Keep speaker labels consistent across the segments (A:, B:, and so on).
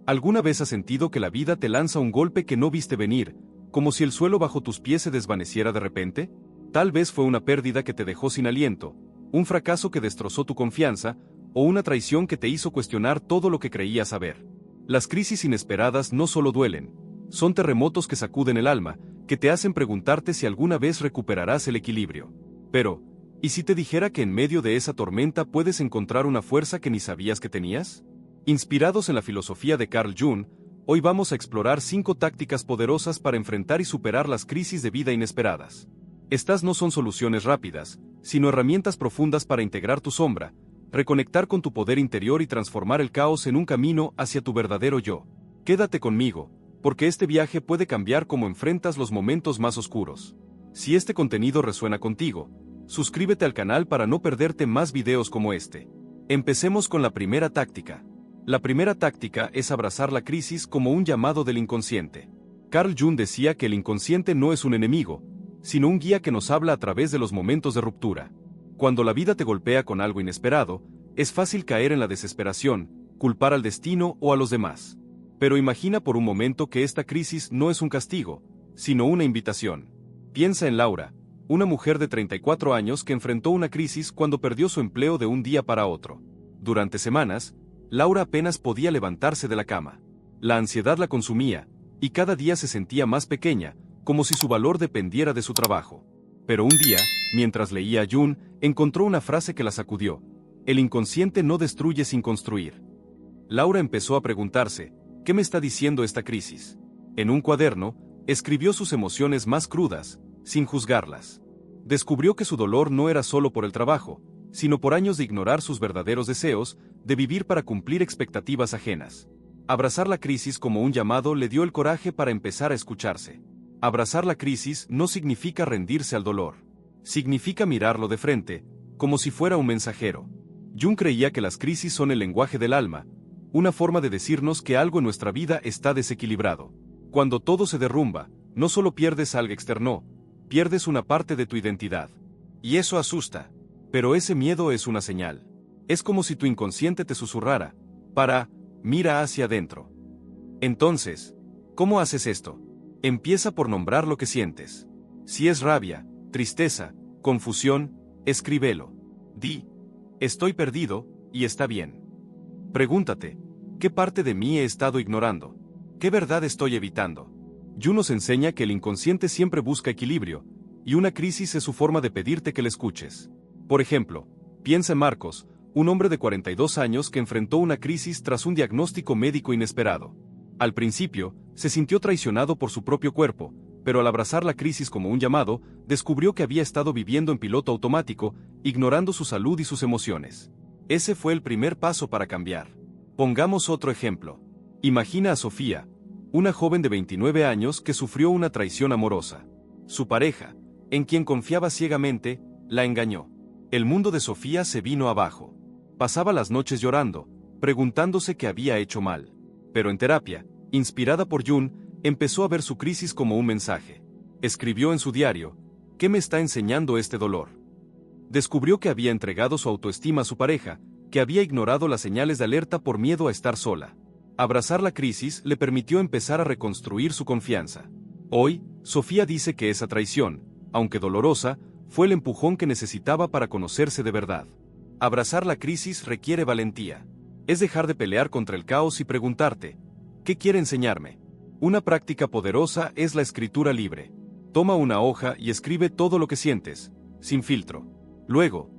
A: ¿Alguna vez has sentido que la vida te lanza un golpe que no viste venir, como si el suelo bajo tus pies se desvaneciera de repente? Tal vez fue una pérdida que te dejó sin aliento, un fracaso que destrozó tu confianza, o una traición que te hizo cuestionar todo lo que creías saber. Las crisis inesperadas no solo duelen, son terremotos que sacuden el alma, que te hacen preguntarte si alguna vez recuperarás el equilibrio. Pero, ¿y si te dijera que en medio de esa tormenta puedes encontrar una fuerza que ni sabías que tenías? Inspirados en la filosofía de Carl Jung, hoy vamos a explorar 5 tácticas poderosas para enfrentar y superar las crisis de vida inesperadas. Estas no son soluciones rápidas, sino herramientas profundas para integrar tu sombra, reconectar con tu poder interior y transformar el caos en un camino hacia tu verdadero yo. Quédate conmigo, porque este viaje puede cambiar cómo enfrentas los momentos más oscuros. Si este contenido resuena contigo, suscríbete al canal para no perderte más videos como este. Empecemos con la primera táctica. La primera táctica es abrazar la crisis como un llamado del inconsciente. Carl Jung decía que el inconsciente no es un enemigo, sino un guía que nos habla a través de los momentos de ruptura. Cuando la vida te golpea con algo inesperado, es fácil caer en la desesperación, culpar al destino o a los demás. Pero imagina por un momento que esta crisis no es un castigo, sino una invitación. Piensa en Laura, una mujer de 34 años que enfrentó una crisis cuando perdió su empleo de un día para otro. Durante semanas, Laura apenas podía levantarse de la cama. La ansiedad la consumía, y cada día se sentía más pequeña, como si su valor dependiera de su trabajo. Pero un día, mientras leía a Jung, encontró una frase que la sacudió: el inconsciente no destruye sin construir. Laura empezó a preguntarse, ¿qué me está diciendo esta crisis? En un cuaderno, escribió sus emociones más crudas, sin juzgarlas. Descubrió que su dolor no era solo por el trabajo, sino por años de ignorar sus verdaderos deseos, de vivir para cumplir expectativas ajenas. Abrazar la crisis como un llamado le dio el coraje para empezar a escucharse. Abrazar la crisis no significa rendirse al dolor. Significa mirarlo de frente, como si fuera un mensajero. Jung creía que las crisis son el lenguaje del alma, una forma de decirnos que algo en nuestra vida está desequilibrado. Cuando todo se derrumba, no solo pierdes algo externo, pierdes una parte de tu identidad. Y eso asusta. Pero ese miedo es una señal. Es como si tu inconsciente te susurrara: mira hacia adentro. Entonces, ¿cómo haces esto? Empieza por nombrar lo que sientes. Si es rabia, tristeza, confusión, escríbelo. Di: estoy perdido, y está bien. Pregúntate: ¿qué parte de mí he estado ignorando? ¿Qué verdad estoy evitando? Jung nos enseña que el inconsciente siempre busca equilibrio, y una crisis es su forma de pedirte que le escuches. Por ejemplo, piensa en Marcos, un hombre de 42 años que enfrentó una crisis tras un diagnóstico médico inesperado. Al principio, se sintió traicionado por su propio cuerpo, pero al abrazar la crisis como un llamado, descubrió que había estado viviendo en piloto automático, ignorando su salud y sus emociones. Ese fue el primer paso para cambiar. Pongamos otro ejemplo. Imagina a Sofía, una joven de 29 años que sufrió una traición amorosa. Su pareja, en quien confiaba ciegamente, la engañó. El mundo de Sofía se vino abajo. Pasaba las noches llorando, preguntándose qué había hecho mal. Pero en terapia, inspirada por Jung, empezó a ver su crisis como un mensaje. Escribió en su diario: ¿qué me está enseñando este dolor? Descubrió que había entregado su autoestima a su pareja, que había ignorado las señales de alerta por miedo a estar sola. Abrazar la crisis le permitió empezar a reconstruir su confianza. Hoy, Sofía dice que esa traición, aunque dolorosa, fue el empujón que necesitaba para conocerse de verdad. Abrazar la crisis requiere valentía. Es dejar de pelear contra el caos y preguntarte: ¿qué quiere enseñarme? Una práctica poderosa es la escritura libre. Toma una hoja y escribe todo lo que sientes, sin filtro. Luego,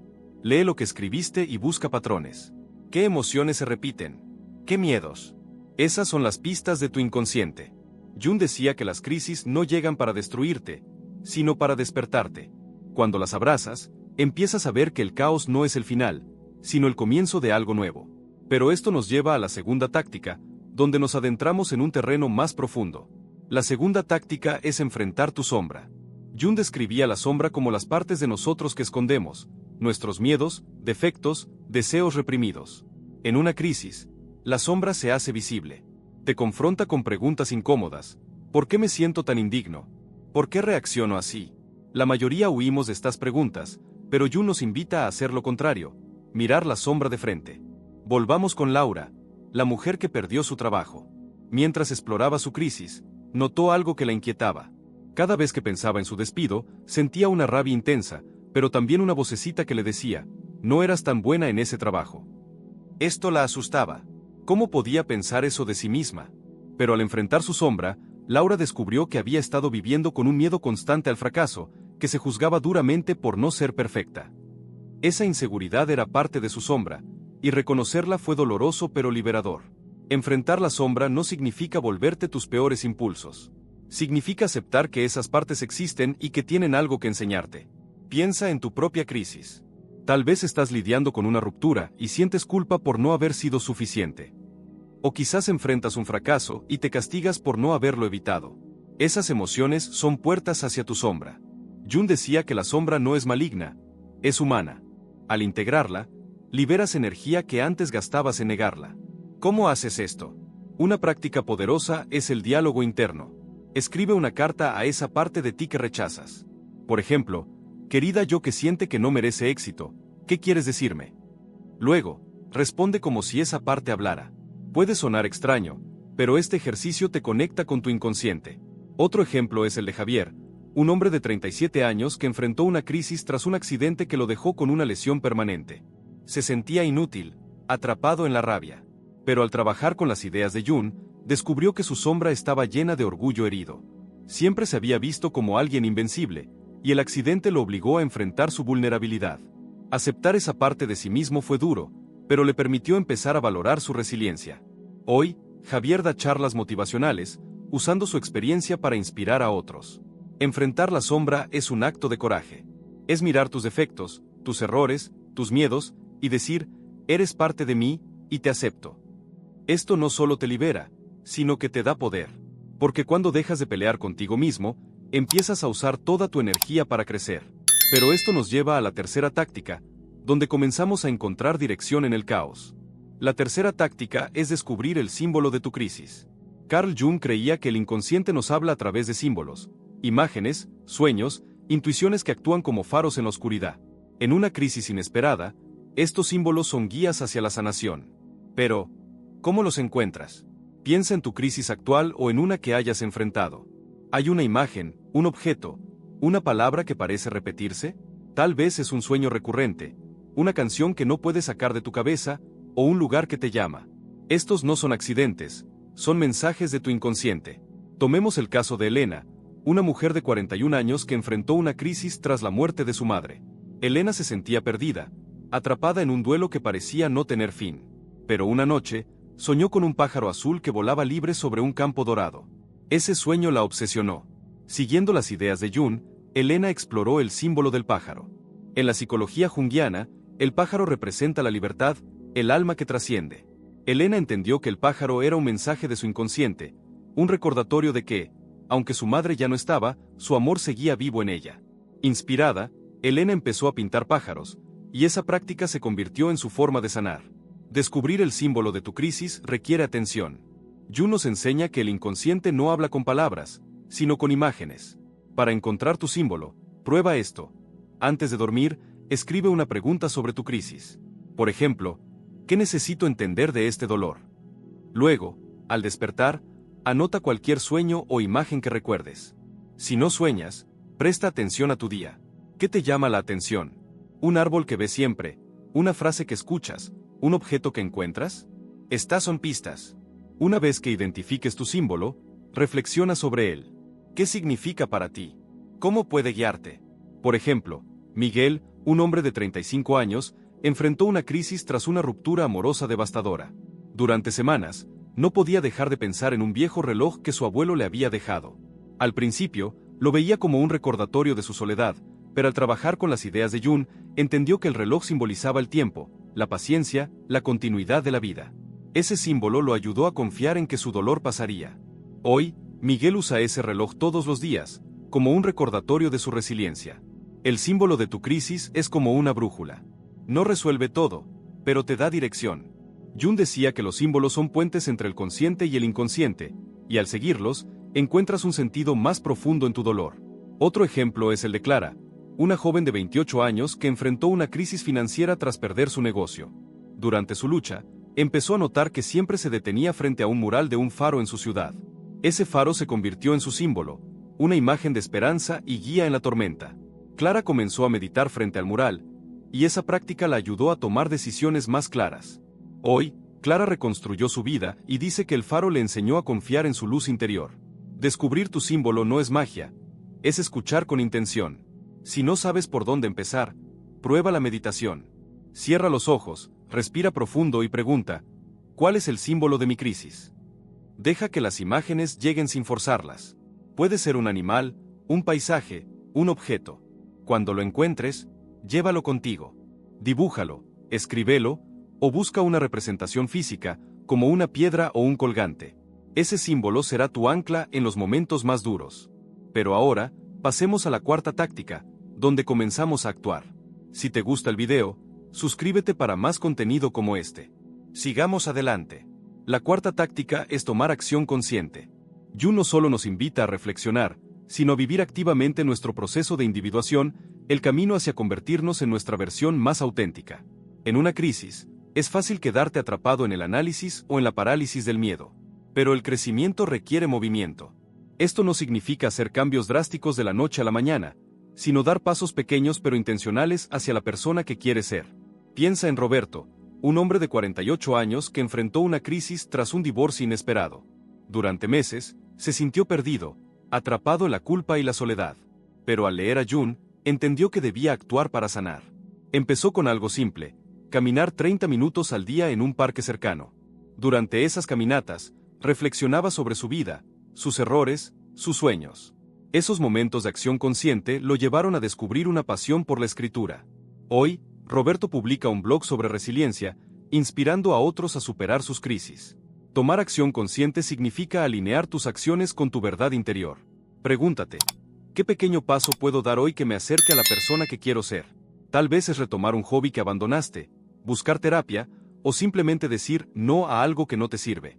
A: lee lo que escribiste y busca patrones. ¿Qué emociones se repiten? ¿Qué miedos? Esas son las pistas de tu inconsciente. Jung decía que las crisis no llegan para destruirte, sino para despertarte. Cuando las abrazas, empiezas a ver que el caos no es el final, sino el comienzo de algo nuevo. Pero esto nos lleva a la segunda táctica, donde nos adentramos en un terreno más profundo. La segunda táctica es enfrentar tu sombra. Jung describía la sombra como las partes de nosotros que escondemos, nuestros miedos, defectos, deseos reprimidos. En una crisis, la sombra se hace visible. Te confronta con preguntas incómodas. ¿Por qué me siento tan indigno? ¿Por qué reacciono así? La mayoría huimos de estas preguntas, pero Jung nos invita a hacer lo contrario: mirar la sombra de frente. Volvamos con Laura, la mujer que perdió su trabajo. Mientras exploraba su crisis, notó algo que la inquietaba. Cada vez que pensaba en su despido, sentía una rabia intensa, pero también una vocecita que le decía, no eras tan buena en ese trabajo. Esto la asustaba. ¿Cómo podía pensar eso de sí misma? Pero al enfrentar su sombra, Laura descubrió que había estado viviendo con un miedo constante al fracaso, que se juzgaba duramente por no ser perfecta. Esa inseguridad era parte de su sombra, y reconocerla fue doloroso pero liberador. Enfrentar la sombra no significa volverte tus peores impulsos. Significa aceptar que esas partes existen y que tienen algo que enseñarte. Piensa en tu propia crisis. Tal vez estás lidiando con una ruptura y sientes culpa por no haber sido suficiente. O quizás enfrentas un fracaso y te castigas por no haberlo evitado. Esas emociones son puertas hacia tu sombra. Jung decía que la sombra no es maligna, es humana. Al integrarla, liberas energía que antes gastabas en negarla. ¿Cómo haces esto? Una práctica poderosa es el diálogo interno. Escribe una carta a esa parte de ti que rechazas. Por ejemplo, querida yo que siente que no merece éxito, ¿qué quieres decirme? Luego, responde como si esa parte hablara. Puede sonar extraño, pero este ejercicio te conecta con tu inconsciente. Otro ejemplo es el de Javier, un hombre de 37 años que enfrentó una crisis tras un accidente que lo dejó con una lesión permanente. Se sentía inútil, atrapado en la rabia. Pero al trabajar con las ideas de Jung, descubrió que su sombra estaba llena de orgullo herido. Siempre se había visto como alguien invencible, y el accidente lo obligó a enfrentar su vulnerabilidad. Aceptar esa parte de sí mismo fue duro, pero le permitió empezar a valorar su resiliencia. Hoy, Javier da charlas motivacionales, usando su experiencia para inspirar a otros. Enfrentar la sombra es un acto de coraje. Es mirar tus defectos, tus errores, tus miedos, y decir, eres parte de mí, y te acepto. Esto no solo te libera, sino que te da poder. Porque cuando dejas de pelear contigo mismo, empiezas a usar toda tu energía para crecer. Pero esto nos lleva a la tercera táctica, donde comenzamos a encontrar dirección en el caos. La tercera táctica es descubrir el símbolo de tu crisis. Carl Jung creía que el inconsciente nos habla a través de símbolos, imágenes, sueños, intuiciones que actúan como faros en la oscuridad. En una crisis inesperada, estos símbolos son guías hacia la sanación. Pero, ¿cómo los encuentras? Piensa en tu crisis actual o en una que hayas enfrentado. ¿Hay una imagen, un objeto, una palabra que parece repetirse? Tal vez es un sueño recurrente, una canción que no puedes sacar de tu cabeza, o un lugar que te llama. Estos no son accidentes, son mensajes de tu inconsciente. Tomemos el caso de Elena, una mujer de 41 años que enfrentó una crisis tras la muerte de su madre. Elena se sentía perdida, atrapada en un duelo que parecía no tener fin. Pero una noche, soñó con un pájaro azul que volaba libre sobre un campo dorado. Ese sueño la obsesionó. Siguiendo las ideas de Jung, Elena exploró el símbolo del pájaro. En la psicología junguiana, el pájaro representa la libertad, el alma que trasciende. Elena entendió que el pájaro era un mensaje de su inconsciente, un recordatorio de que, aunque su madre ya no estaba, su amor seguía vivo en ella. Inspirada, Elena empezó a pintar pájaros, y esa práctica se convirtió en su forma de sanar. Descubrir el símbolo de tu crisis requiere atención. Jung nos enseña que el inconsciente no habla con palabras, sino con imágenes. Para encontrar tu símbolo, prueba esto. Antes de dormir, escribe una pregunta sobre tu crisis. Por ejemplo, ¿qué necesito entender de este dolor? Luego, al despertar, anota cualquier sueño o imagen que recuerdes. Si no sueñas, presta atención a tu día. ¿Qué te llama la atención? ¿Un árbol que ves siempre? ¿Una frase que escuchas? ¿Un objeto que encuentras? Estas son pistas. Una vez que identifiques tu símbolo, reflexiona sobre él. ¿Qué significa para ti? ¿Cómo puede guiarte? Por ejemplo, Miguel, un hombre de 35 años, enfrentó una crisis tras una ruptura amorosa devastadora. Durante semanas, no podía dejar de pensar en un viejo reloj que su abuelo le había dejado. Al principio, lo veía como un recordatorio de su soledad, pero al trabajar con las ideas de Jung, entendió que el reloj simbolizaba el tiempo, la paciencia, la continuidad de la vida. Ese símbolo lo ayudó a confiar en que su dolor pasaría. Hoy, Miguel usa ese reloj todos los días, como un recordatorio de su resiliencia. El símbolo de tu crisis es como una brújula. No resuelve todo, pero te da dirección. Jung decía que los símbolos son puentes entre el consciente y el inconsciente, y al seguirlos, encuentras un sentido más profundo en tu dolor. Otro ejemplo es el de Clara, una joven de 28 años que enfrentó una crisis financiera tras perder su negocio. Durante su lucha, Empezó a notar que siempre se detenía frente a un mural de un faro en su ciudad. Ese faro se convirtió en su símbolo, una imagen de esperanza y guía en la tormenta. Clara comenzó a meditar frente al mural, y esa práctica la ayudó a tomar decisiones más claras. Hoy, Clara reconstruyó su vida y dice que el faro le enseñó a confiar en su luz interior. Descubrir tu símbolo no es magia, es escuchar con intención. Si no sabes por dónde empezar, prueba la meditación. Cierra los ojos, respira profundo y pregunta, ¿cuál es el símbolo de mi crisis? Deja que las imágenes lleguen sin forzarlas. Puede ser un animal, un paisaje, un objeto. Cuando lo encuentres, llévalo contigo. Dibújalo, escríbelo, o busca una representación física, como una piedra o un colgante. Ese símbolo será tu ancla en los momentos más duros. Pero ahora, pasemos a la cuarta táctica, donde comenzamos a actuar. Si te gusta el video, suscríbete para más contenido como este. Sigamos adelante. La cuarta táctica es tomar acción consciente. Jung no solo nos invita a reflexionar, sino a vivir activamente nuestro proceso de individuación, el camino hacia convertirnos en nuestra versión más auténtica. En una crisis, es fácil quedarte atrapado en el análisis o en la parálisis del miedo. Pero el crecimiento requiere movimiento. Esto no significa hacer cambios drásticos de la noche a la mañana, sino dar pasos pequeños pero intencionales hacia la persona que quieres ser. Piensa en Roberto, un hombre de 48 años que enfrentó una crisis tras un divorcio inesperado. Durante meses, se sintió perdido, atrapado en la culpa y la soledad. Pero al leer a Jung, entendió que debía actuar para sanar. Empezó con algo simple, caminar 30 minutos al día en un parque cercano. Durante esas caminatas, reflexionaba sobre su vida, sus errores, sus sueños. Esos momentos de acción consciente lo llevaron a descubrir una pasión por la escritura. Hoy, Roberto publica un blog sobre resiliencia, inspirando a otros a superar sus crisis. Tomar acción consciente significa alinear tus acciones con tu verdad interior. Pregúntate, ¿qué pequeño paso puedo dar hoy que me acerque a la persona que quiero ser? Tal vez es retomar un hobby que abandonaste, buscar terapia, o simplemente decir no a algo que no te sirve.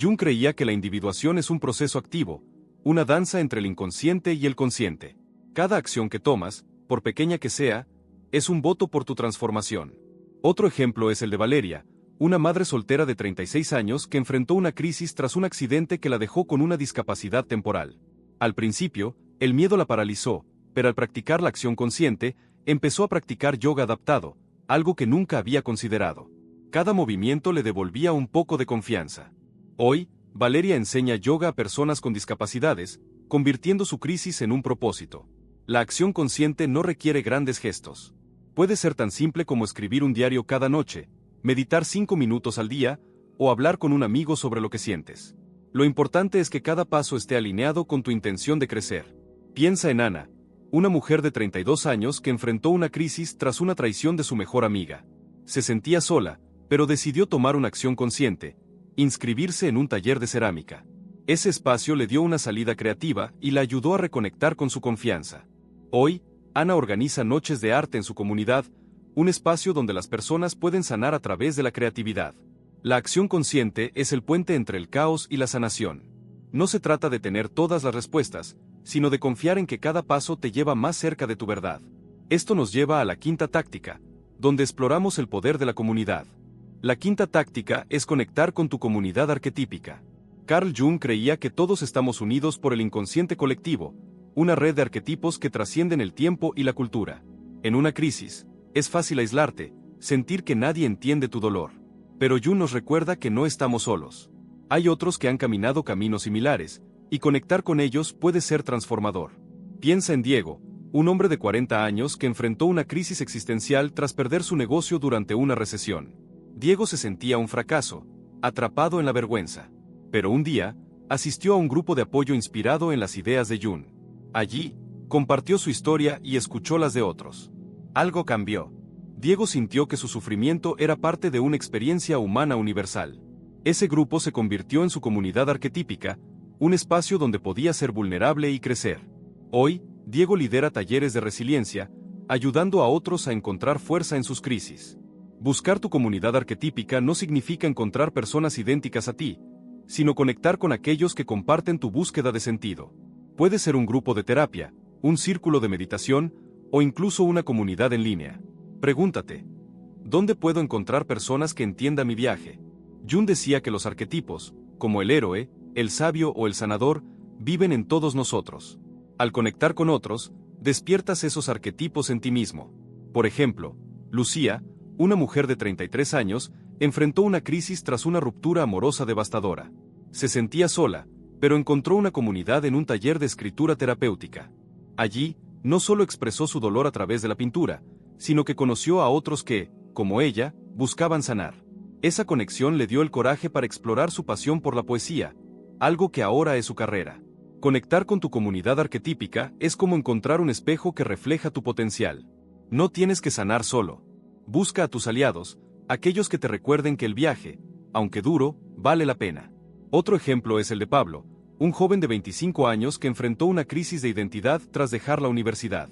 A: Jung creía que la individuación es un proceso activo, una danza entre el inconsciente y el consciente. Cada acción que tomas, por pequeña que sea, es un voto por tu transformación. Otro ejemplo es el de Valeria, una madre soltera de 36 años que enfrentó una crisis tras un accidente que la dejó con una discapacidad temporal. Al principio, el miedo la paralizó, pero al practicar la acción consciente, empezó a practicar yoga adaptado, algo que nunca había considerado. Cada movimiento le devolvía un poco de confianza. Hoy, Valeria enseña yoga a personas con discapacidades, convirtiendo su crisis en un propósito. La acción consciente no requiere grandes gestos. Puede ser tan simple como escribir un diario cada noche, meditar 5 minutos al día, o hablar con un amigo sobre lo que sientes. Lo importante es que cada paso esté alineado con tu intención de crecer. Piensa en Ana, una mujer de 32 años que enfrentó una crisis tras una traición de su mejor amiga. Se sentía sola, pero decidió tomar una acción consciente, inscribirse en un taller de cerámica. Ese espacio le dio una salida creativa y la ayudó a reconectar con su confianza. Hoy, Ana organiza noches de arte en su comunidad, un espacio donde las personas pueden sanar a través de la creatividad. La acción consciente es el puente entre el caos y la sanación. No se trata de tener todas las respuestas, sino de confiar en que cada paso te lleva más cerca de tu verdad. Esto nos lleva a la quinta táctica, donde exploramos el poder de la comunidad. La quinta táctica es conectar con tu comunidad arquetípica. Carl Jung creía que todos estamos unidos por el inconsciente colectivo, una red de arquetipos que trascienden el tiempo y la cultura. En una crisis, es fácil aislarte, sentir que nadie entiende tu dolor. Pero Jung nos recuerda que no estamos solos. Hay otros que han caminado caminos similares, y conectar con ellos puede ser transformador. Piensa en Diego, un hombre de 40 años que enfrentó una crisis existencial tras perder su negocio durante una recesión. Diego se sentía un fracaso, atrapado en la vergüenza. Pero un día, asistió a un grupo de apoyo inspirado en las ideas de Jung. Allí, compartió su historia y escuchó las de otros. Algo cambió. Diego sintió que su sufrimiento era parte de una experiencia humana universal. Ese grupo se convirtió en su comunidad arquetípica, un espacio donde podía ser vulnerable y crecer. Hoy, Diego lidera talleres de resiliencia, ayudando a otros a encontrar fuerza en sus crisis. Buscar tu comunidad arquetípica no significa encontrar personas idénticas a ti, sino conectar con aquellos que comparten tu búsqueda de sentido. Puede ser un grupo de terapia, un círculo de meditación, o incluso una comunidad en línea. Pregúntate, ¿dónde puedo encontrar personas que entiendan mi viaje? Jung decía que los arquetipos, como el héroe, el sabio o el sanador, viven en todos nosotros. Al conectar con otros, despiertas esos arquetipos en ti mismo. Por ejemplo, Lucía, una mujer de 33 años, enfrentó una crisis tras una ruptura amorosa devastadora. Se sentía sola, pero encontró una comunidad en un taller de escritura terapéutica. Allí, no solo expresó su dolor a través de la pintura, sino que conoció a otros que, como ella, buscaban sanar. Esa conexión le dio el coraje para explorar su pasión por la poesía, algo que ahora es su carrera. Conectar con tu comunidad arquetípica es como encontrar un espejo que refleja tu potencial. No tienes que sanar solo. Busca a tus aliados, aquellos que te recuerden que el viaje, aunque duro, vale la pena. Otro ejemplo es el de Pablo, un joven de 25 años que enfrentó una crisis de identidad tras dejar la universidad.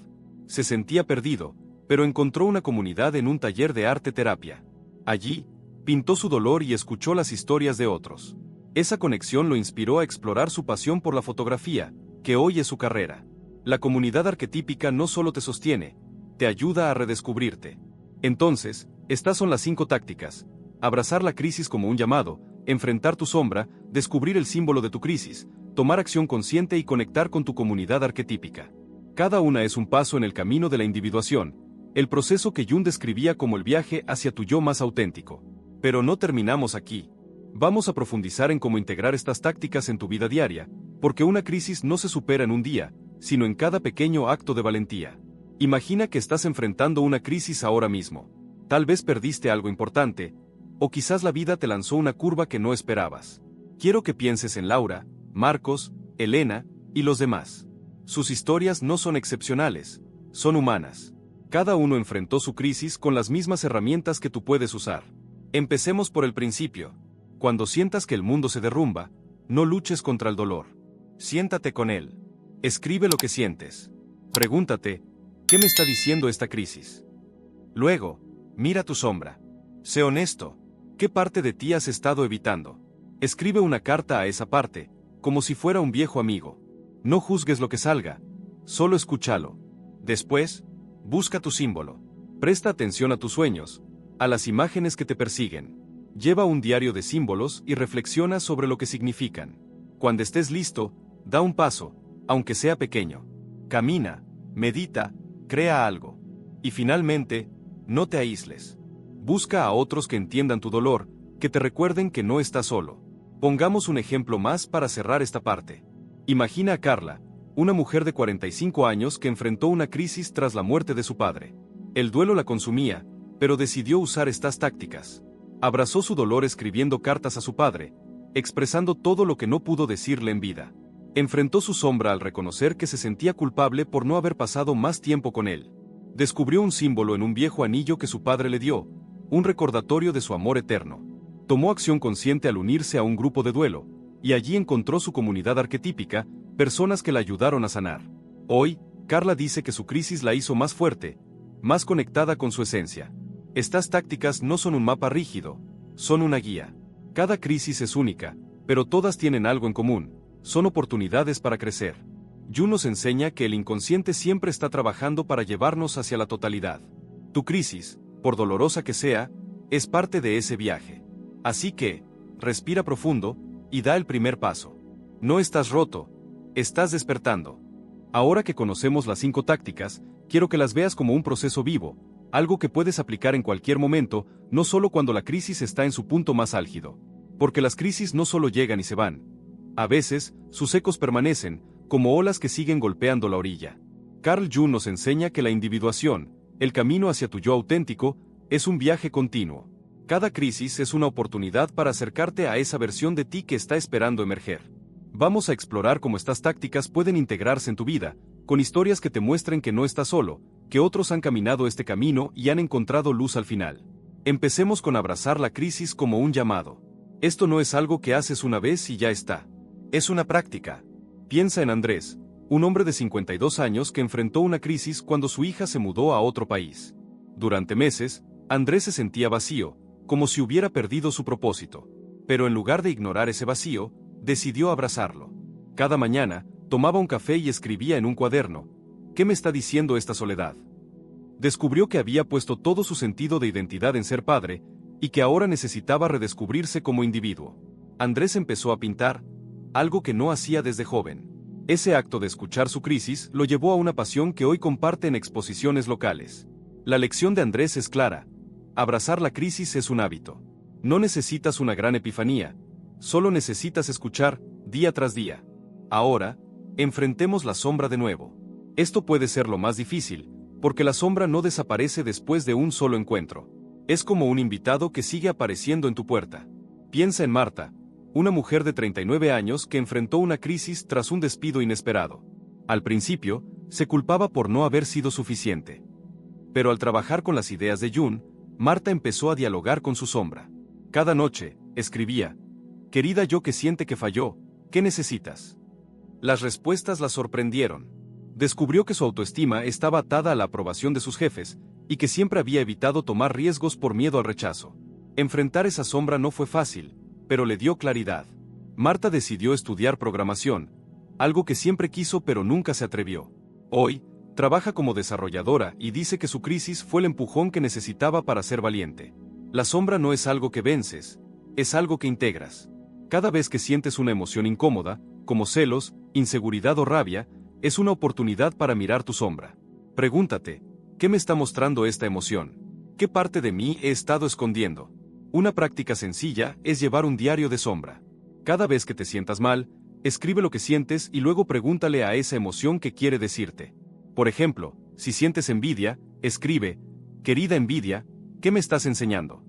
A: Se sentía perdido, pero encontró una comunidad en un taller de arte terapia. Allí, pintó su dolor y escuchó las historias de otros. Esa conexión lo inspiró a explorar su pasión por la fotografía, que hoy es su carrera. La comunidad arquetípica no solo te sostiene, te ayuda a redescubrirte. Entonces, estas son las 5 tácticas: abrazar la crisis como un llamado, enfrentar tu sombra, descubrir el símbolo de tu crisis, tomar acción consciente y conectar con tu comunidad arquetípica. Cada una es un paso en el camino de la individuación, el proceso que Jung describía como el viaje hacia tu yo más auténtico. Pero no terminamos aquí. Vamos a profundizar en cómo integrar estas tácticas en tu vida diaria, porque una crisis no se supera en un día, sino en cada pequeño acto de valentía. Imagina que estás enfrentando una crisis ahora mismo. Tal vez perdiste algo importante, o quizás la vida te lanzó una curva que no esperabas. Quiero que pienses en Laura, Marcos, Elena y los demás. Sus historias no son excepcionales, son humanas. Cada uno enfrentó su crisis con las mismas herramientas que tú puedes usar. Empecemos por el principio. Cuando sientas que el mundo se derrumba, no luches contra el dolor. Siéntate con él. Escribe lo que sientes. Pregúntate, ¿qué me está diciendo esta crisis? Luego, mira tu sombra. Sé honesto. ¿Qué parte de ti has estado evitando? Escribe una carta a esa parte, como si fuera un viejo amigo. No juzgues lo que salga, solo escúchalo. Después, busca tu símbolo. Presta atención a tus sueños, a las imágenes que te persiguen. Lleva un diario de símbolos y reflexiona sobre lo que significan. Cuando estés listo, da un paso, aunque sea pequeño. Camina, medita, crea algo. Y finalmente, no te aísles. Busca a otros que entiendan tu dolor, que te recuerden que no estás solo. Pongamos un ejemplo más para cerrar esta parte. Imagina a Carla, una mujer de 45 años que enfrentó una crisis tras la muerte de su padre. El duelo la consumía, pero decidió usar estas tácticas. Abrazó su dolor escribiendo cartas a su padre, expresando todo lo que no pudo decirle en vida. Enfrentó su sombra al reconocer que se sentía culpable por no haber pasado más tiempo con él. Descubrió un símbolo en un viejo anillo que su padre le dio, un recordatorio de su amor eterno. Tomó acción consciente al unirse a un grupo de duelo, y allí encontró su comunidad arquetípica, personas que la ayudaron a sanar. Hoy, Carla dice que su crisis la hizo más fuerte, más conectada con su esencia. Estas tácticas no son un mapa rígido, son una guía. Cada crisis es única, pero todas tienen algo en común, son oportunidades para crecer. Jung nos enseña que el inconsciente siempre está trabajando para llevarnos hacia la totalidad. Tu crisis, por dolorosa que sea, es parte de ese viaje. Así que, respira profundo, y da el primer paso. No estás roto, estás despertando. Ahora que conocemos las 5 tácticas, quiero que las veas como un proceso vivo, algo que puedes aplicar en cualquier momento, no solo cuando la crisis está en su punto más álgido. Porque las crisis no solo llegan y se van. A veces, sus ecos permanecen, como olas que siguen golpeando la orilla. Carl Jung nos enseña que la individuación, el camino hacia tu yo auténtico, es un viaje continuo. Cada crisis es una oportunidad para acercarte a esa versión de ti que está esperando emerger. Vamos a explorar cómo estas tácticas pueden integrarse en tu vida, con historias que te muestren que no estás solo, que otros han caminado este camino y han encontrado luz al final. Empecemos con abrazar la crisis como un llamado. Esto no es algo que haces una vez y ya está. Es una práctica. Piensa en Andrés, un hombre de 52 años que enfrentó una crisis cuando su hija se mudó a otro país. Durante meses, Andrés se sentía vacío, como si hubiera perdido su propósito. Pero en lugar de ignorar ese vacío, decidió abrazarlo. Cada mañana, tomaba un café y escribía en un cuaderno: ¿qué me está diciendo esta soledad? Descubrió que había puesto todo su sentido de identidad en ser padre, y que ahora necesitaba redescubrirse como individuo. Andrés empezó a pintar, algo que no hacía desde joven. Ese acto de escuchar su crisis lo llevó a una pasión que hoy comparte en exposiciones locales. La lección de Andrés es clara: abrazar la crisis es un hábito. No necesitas una gran epifanía, solo necesitas escuchar, día tras día. Ahora, enfrentemos la sombra de nuevo. Esto puede ser lo más difícil, porque la sombra no desaparece después de un solo encuentro. Es como un invitado que sigue apareciendo en tu puerta. Piensa en Marta, una mujer de 39 años que enfrentó una crisis tras un despido inesperado. Al principio, se culpaba por no haber sido suficiente. Pero al trabajar con las ideas de Jung, Marta empezó a dialogar con su sombra. Cada noche, escribía: «Querida yo que siente que falló, ¿qué necesitas?». Las respuestas la sorprendieron. Descubrió que su autoestima estaba atada a la aprobación de sus jefes, y que siempre había evitado tomar riesgos por miedo al rechazo. Enfrentar esa sombra no fue fácil, pero le dio claridad. Marta decidió estudiar programación, algo que siempre quiso pero nunca se atrevió. Hoy, trabaja como desarrolladora y dice que su crisis fue el empujón que necesitaba para ser valiente. La sombra no es algo que vences, es algo que integras. Cada vez que sientes una emoción incómoda, como celos, inseguridad o rabia, es una oportunidad para mirar tu sombra. Pregúntate: ¿qué me está mostrando esta emoción? ¿Qué parte de mí he estado escondiendo? Una práctica sencilla es llevar un diario de sombra. Cada vez que te sientas mal, escribe lo que sientes y luego pregúntale a esa emoción qué quiere decirte. Por ejemplo, si sientes envidia, escribe: «Querida envidia, ¿qué me estás enseñando?».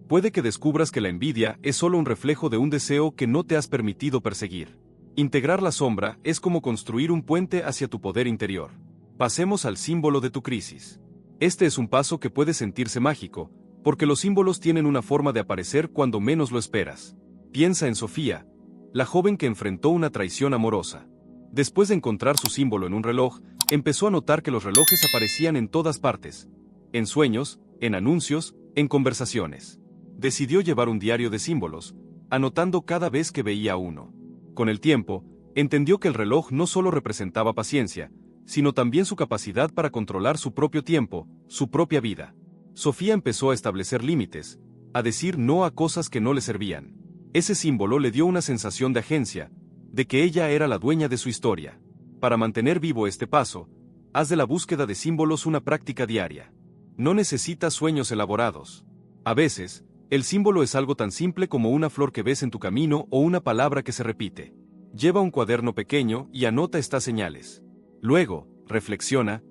A: Puede que descubras que la envidia es solo un reflejo de un deseo que no te has permitido perseguir. Integrar la sombra es como construir un puente hacia tu poder interior. Pasemos al símbolo de tu crisis. Este es un paso que puede sentirse mágico, porque los símbolos tienen una forma de aparecer cuando menos lo esperas. Piensa en Sofía, la joven que enfrentó una traición amorosa. Después de encontrar su símbolo en un reloj, empezó a notar que los relojes aparecían en todas partes: en sueños, en anuncios, en conversaciones. Decidió llevar un diario de símbolos, anotando cada vez que veía uno. Con el tiempo, entendió que el reloj no solo representaba paciencia, sino también su capacidad para controlar su propio tiempo, su propia vida. Sofía empezó a establecer límites, a decir no a cosas que no le servían. Ese símbolo le dio una sensación de agencia, de que ella era la dueña de su historia. Para mantener vivo este paso, haz de la búsqueda de símbolos una práctica diaria. No necesitas sueños elaborados. A veces, el símbolo es algo tan simple como una flor que ves en tu camino o una palabra que se repite. Lleva un cuaderno pequeño y anota estas señales. Luego, reflexiona: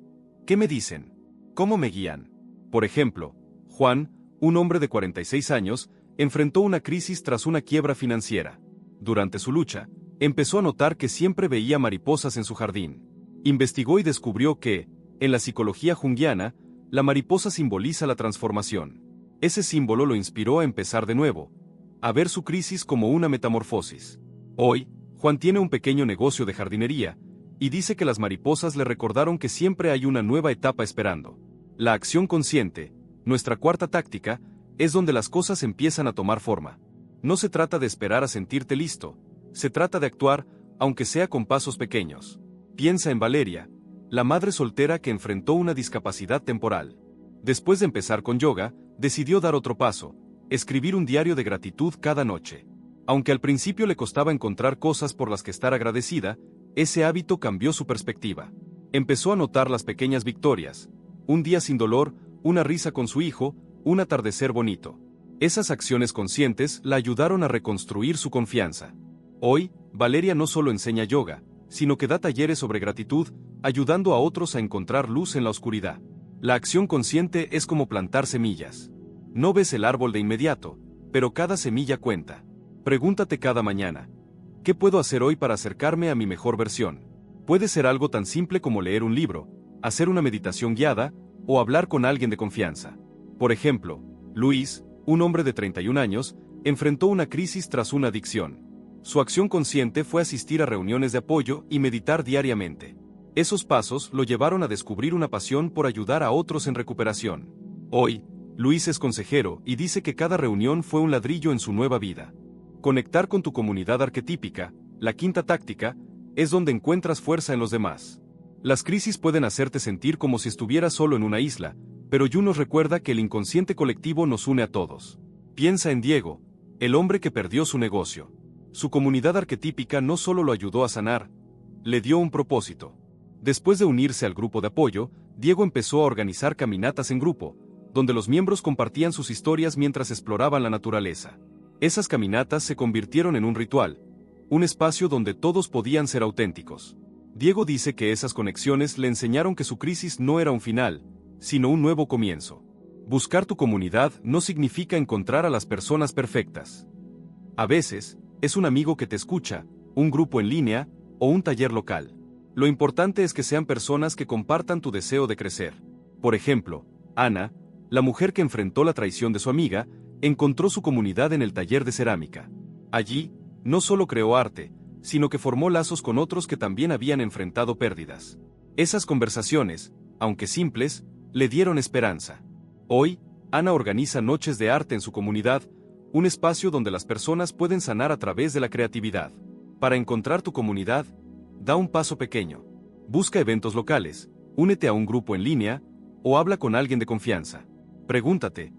A: ¿qué me dicen? ¿Cómo me guían? Por ejemplo, Juan, un hombre de 46 años, enfrentó una crisis tras una quiebra financiera. Durante su lucha, empezó a notar que siempre veía mariposas en su jardín. Investigó y descubrió que, en la psicología junguiana, la mariposa simboliza la transformación. Ese símbolo lo inspiró a empezar de nuevo, a ver su crisis como una metamorfosis. Hoy, Juan tiene un pequeño negocio de jardinería, y dice que las mariposas le recordaron que siempre hay una nueva etapa esperando. La acción consciente, nuestra cuarta táctica, es donde las cosas empiezan a tomar forma. No se trata de esperar a sentirte listo, se trata de actuar, aunque sea con pasos pequeños. Piensa en Valeria, la madre soltera que enfrentó una discapacidad temporal. Después de empezar con yoga, decidió dar otro paso: escribir un diario de gratitud cada noche. Aunque al principio le costaba encontrar cosas por las que estar agradecida, ese hábito cambió su perspectiva. Empezó a notar las pequeñas victorias: un día sin dolor, una risa con su hijo, un atardecer bonito. Esas acciones conscientes la ayudaron a reconstruir su confianza. Hoy, Valeria no solo enseña yoga, sino que da talleres sobre gratitud, ayudando a otros a encontrar luz en la oscuridad. La acción consciente es como plantar semillas. No ves el árbol de inmediato, pero cada semilla cuenta. Pregúntate cada mañana: ¿qué puedo hacer hoy para acercarme a mi mejor versión? Puede ser algo tan simple como leer un libro, hacer una meditación guiada, o hablar con alguien de confianza. Por ejemplo, Luis, un hombre de 31 años, enfrentó una crisis tras una adicción. Su acción consciente fue asistir a reuniones de apoyo y meditar diariamente. Esos pasos lo llevaron a descubrir una pasión por ayudar a otros en recuperación. Hoy, Luis es consejero y dice que cada reunión fue un ladrillo en su nueva vida. Conectar con tu comunidad arquetípica, la quinta táctica, es donde encuentras fuerza en los demás. Las crisis pueden hacerte sentir como si estuvieras solo en una isla, pero Jung nos recuerda que el inconsciente colectivo nos une a todos. Piensa en Diego, el hombre que perdió su negocio. Su comunidad arquetípica no solo lo ayudó a sanar, le dio un propósito. Después de unirse al grupo de apoyo, Diego empezó a organizar caminatas en grupo, donde los miembros compartían sus historias mientras exploraban la naturaleza. Esas caminatas se convirtieron en un ritual, un espacio donde todos podían ser auténticos. Diego dice que esas conexiones le enseñaron que su crisis no era un final, sino un nuevo comienzo. Buscar tu comunidad no significa encontrar a las personas perfectas. A veces, es un amigo que te escucha, un grupo en línea, o un taller local. Lo importante es que sean personas que compartan tu deseo de crecer. Por ejemplo, Ana, la mujer que enfrentó la traición de su amiga, encontró su comunidad en el taller de cerámica. Allí, no solo creó arte, sino que formó lazos con otros que también habían enfrentado pérdidas. Esas conversaciones, aunque simples, le dieron esperanza. Hoy, Ana organiza noches de arte en su comunidad, un espacio donde las personas pueden sanar a través de la creatividad. Para encontrar tu comunidad, da un paso pequeño. Busca eventos locales, únete a un grupo en línea, o habla con alguien de confianza. Pregúntate,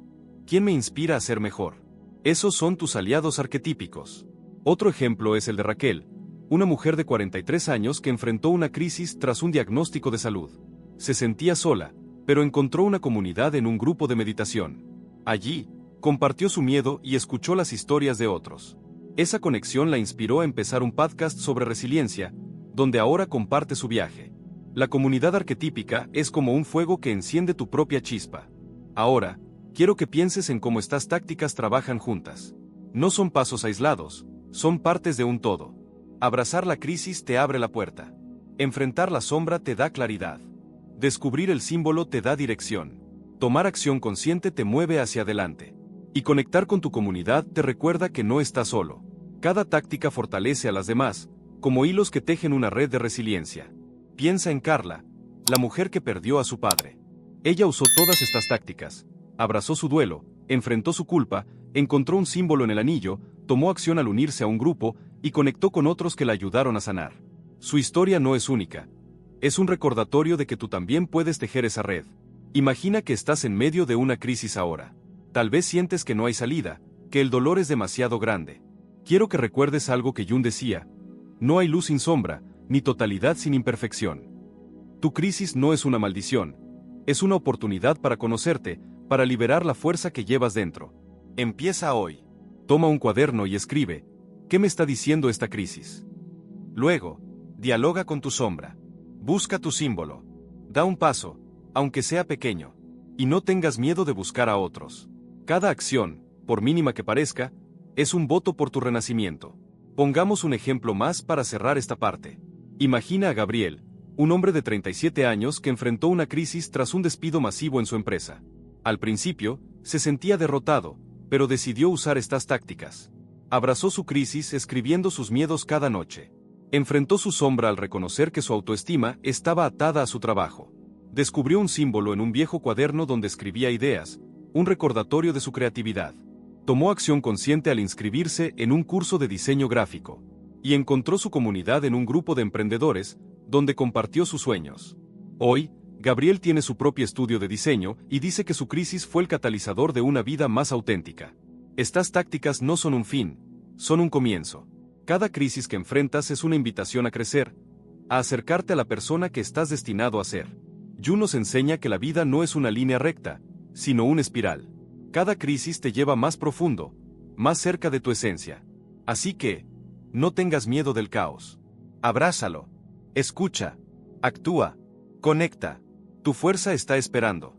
A: ¿quién me inspira a ser mejor? Esos son tus aliados arquetípicos. Otro ejemplo es el de Raquel, una mujer de 43 años que enfrentó una crisis tras un diagnóstico de salud. Se sentía sola, pero encontró una comunidad en un grupo de meditación. Allí, compartió su miedo y escuchó las historias de otros. Esa conexión la inspiró a empezar un podcast sobre resiliencia, donde ahora comparte su viaje. La comunidad arquetípica es como un fuego que enciende tu propia chispa. Ahora, quiero que pienses en cómo estas tácticas trabajan juntas. No son pasos aislados, son partes de un todo. Abrazar la crisis te abre la puerta. Enfrentar la sombra te da claridad. Descubrir el símbolo te da dirección. Tomar acción consciente te mueve hacia adelante. Y conectar con tu comunidad te recuerda que no estás solo. Cada táctica fortalece a las demás, como hilos que tejen una red de resiliencia. Piensa en Carla, la mujer que perdió a su padre. Ella usó todas estas tácticas, abrazó su duelo, enfrentó su culpa, encontró un símbolo en el anillo, tomó acción al unirse a un grupo y conectó con otros que la ayudaron a sanar. Su historia no es única. Es un recordatorio de que tú también puedes tejer esa red. Imagina que estás en medio de una crisis ahora. Tal vez sientes que no hay salida, que el dolor es demasiado grande. Quiero que recuerdes algo que Jung decía: no hay luz sin sombra, ni totalidad sin imperfección. Tu crisis no es una maldición, es una oportunidad para conocerte, para liberar la fuerza que llevas dentro. Empieza hoy. Toma un cuaderno y escribe, ¿qué me está diciendo esta crisis? Luego, dialoga con tu sombra. Busca tu símbolo. Da un paso, aunque sea pequeño. Y no tengas miedo de buscar a otros. Cada acción, por mínima que parezca, es un voto por tu renacimiento. Pongamos un ejemplo más para cerrar esta parte. Imagina a Gabriel, un hombre de 37 años que enfrentó una crisis tras un despido masivo en su empresa. Al principio, se sentía derrotado, pero decidió usar estas tácticas. Abrazó su crisis escribiendo sus miedos cada noche. Enfrentó su sombra al reconocer que su autoestima estaba atada a su trabajo. Descubrió un símbolo en un viejo cuaderno donde escribía ideas, un recordatorio de su creatividad. Tomó acción consciente al inscribirse en un curso de diseño gráfico. Y encontró su comunidad en un grupo de emprendedores, donde compartió sus sueños. Hoy, Gabriel tiene su propio estudio de diseño y dice que su crisis fue el catalizador de una vida más auténtica. Estas tácticas no son un fin, son un comienzo. Cada crisis que enfrentas es una invitación a crecer, a acercarte a la persona que estás destinado a ser. Jung nos enseña que la vida no es una línea recta, sino una espiral. Cada crisis te lleva más profundo, más cerca de tu esencia. Así que, no tengas miedo del caos. Abrázalo. Escucha. Actúa. Conecta. Tu fuerza está esperando.